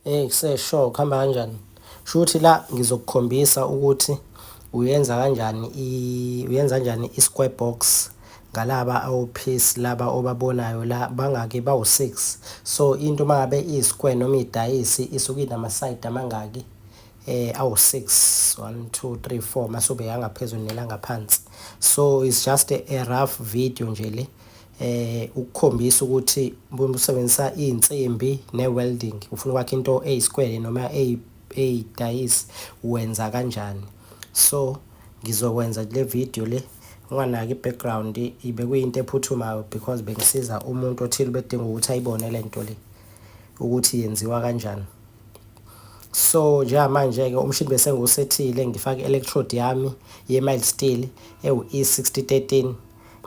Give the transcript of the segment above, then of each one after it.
kuseshow kuhamba kanjani. Shuthi la ngizokukhombisa ukuthi uyenza kanjani i-square box ngalaba awu-piece laba obabonayo la bangaki bawu-6. So into mangabe i-square noma idayisi isuke inama-side amangaki awu-6, 1 2 3 4 masube yangaphezulu nelangaphansi. So it's just a rough video nje le ukukhombisa ukuthi usebenzisa insimbi ne-welding ufuna ukwakha into eyi-square noma eyidayisi wenza kanjani. So ngizokwenza le video le unganaki i-background ibe kuyinto ephuthumayo because bengisiza umuntu othile bedinga ukuthi ayibone le nto le ukuthi yenziwa kanjani. So njengamanje-ke umshini bese ngiwusethile ngifake i-electrode yami ye-mild steel ewu-E6013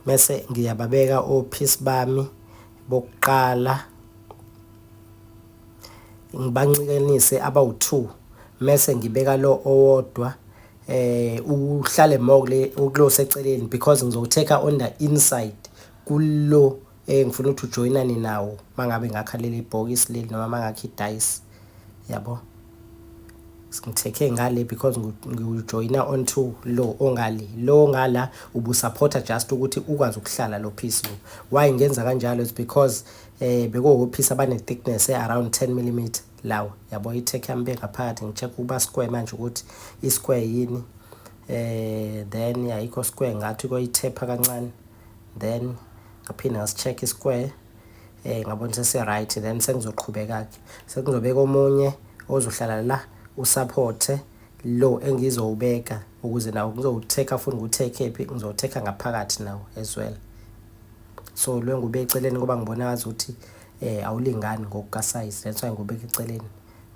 bese ngiyababeka o-piece bami bokuqala ngibancikanise abawu-2 bese ngibeka lo owodwa uhlale more kulo seceleni because ngizowutheka on the inside kulo ngifuna ukuthi ujoyinane nawo mangabe ngakha leli bhokisi leli noma mangakha idayisi yabo. Ngitheke ngale because ngiwujoyina onto lo ongali lo ngala ubusupporta just ukuthi ukwazi ukuhlala lo piece lo. Why ngenza kanjalo is because bekuwo piece abane thickness around 10 mm lawo yabo. I-tech yami bengaphakathi ngicheck ukuba square manje ukuthi i-square yini then yayikho square ngathi koyithepha kancane then ngaphinda ngasi-check i-square ngabona sesi-right then sengizoqhubeka-ke sekuzobeka omunye ozohlala la usupporte lo engizowubeka ukuze nawo ngizowutheka futhi ngiwuthekephi ngizowutheka ngaphakathi nawo as well. So lo ngubeka eceleni ngoba ngibona ngathi ukuthi awulingani ngokuka-size that's why ngubeka eceleni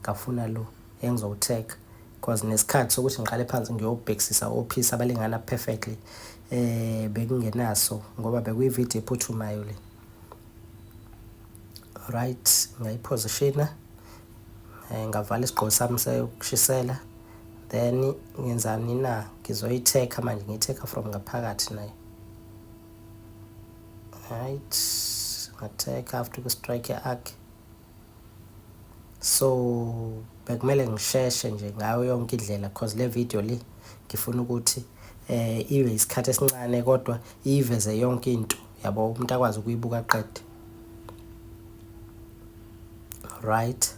ngafuna lo engizowutheka because nesikhathi sokuthi ngiqale phansi ngiyobhekisisa ophisi abalingana perfectly bekungenaso ngoba bekuyivideo ephuthumayo le. Right, ngayipositiona ngavala isigqoko sami sekushisela then ngenzani na ngizoyitheka manje ngiyitheka from ngaphakathi nayo. Right, ngatheka after uku-strike arc. So bekumele ngisheshe nje ngayo yonke indlela because le video le ngifuna ukuthi ibe isikhathi esincane kodwa iveze yonke into yabo umuntu akwazi ukuyibuka aqede. Right,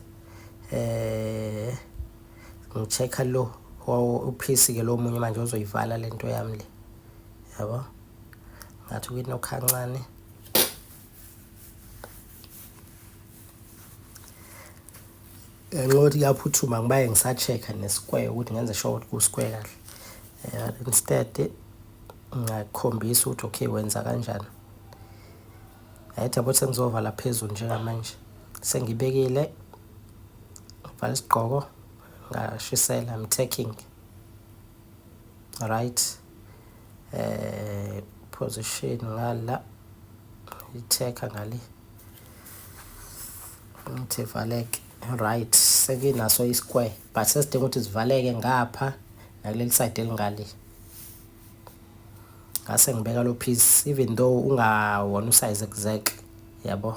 ngichecka lo uphisi ke lo munye manje ozoyivala lento yami le yabo ngathi kwinokha kancane. Ngithi yaphuthuma ngibaye ngisachecka ne-square ukuthi ngenze sure ukuthi ku-square kahle instead ngakhombisa ukuthi okay wenza kanjani. Right, yabo sengizovala phezulu njengamanje sengibekile ngivala isigqoko ngashisela I'm taking right position ngala itheka ngale ngithi valeke. Right, sekinaso i-square but sesidinga ukuthi sivaleke ngapha nakuleli side elingale. Ngase ngibeka lo piece even though ungawona usize exactly yabo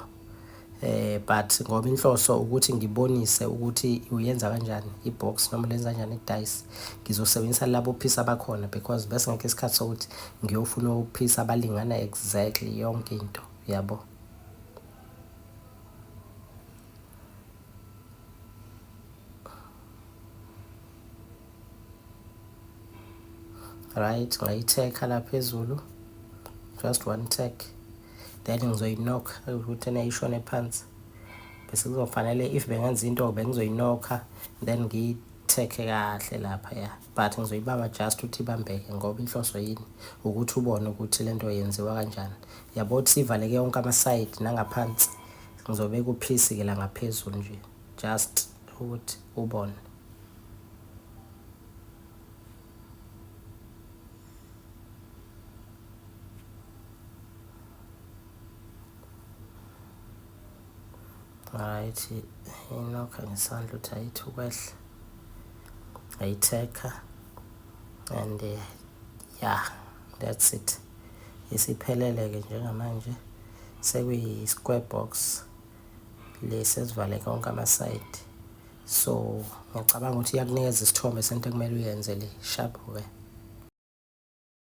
but ngoba inhloso ukuthi ngibonise ukuthi uyenza kanjani i-box noma lenza kanjani idayisi ngizosebenzisa labo piece abakhona because bese ngeke isikhathi sokuthi ngiyofuna upiece abalingana exactly yonke into yabo. Right, ngayitheka la phezulu just one take then ngizoyinokha ukuthi nayishone phansi bese kuzofanele if bengenza into bengizoyinokha then ngiyitheke kahle lapha ya but ngizoyibamba just ukuthi ibambeke ngoba inhloso yini ukuthi ubone ukuthi lento yenziwa kanjani yabo. Ukuthi sivaleke yonke ama-side nangaphansi ngizobeka uphisi ke la ngaphezulu nje just ukuthi ubone. Right, inokha ngesandla ukuthi ayithi ukwehla ayitheka and yeah that's it. Isiphelele ke njengamanje sekuyi-square box le sesivaleke onke ama-side so ngiyacabanga ukuthi iyakunikeza isithombe sento ekumele uyenze le sharp-ke.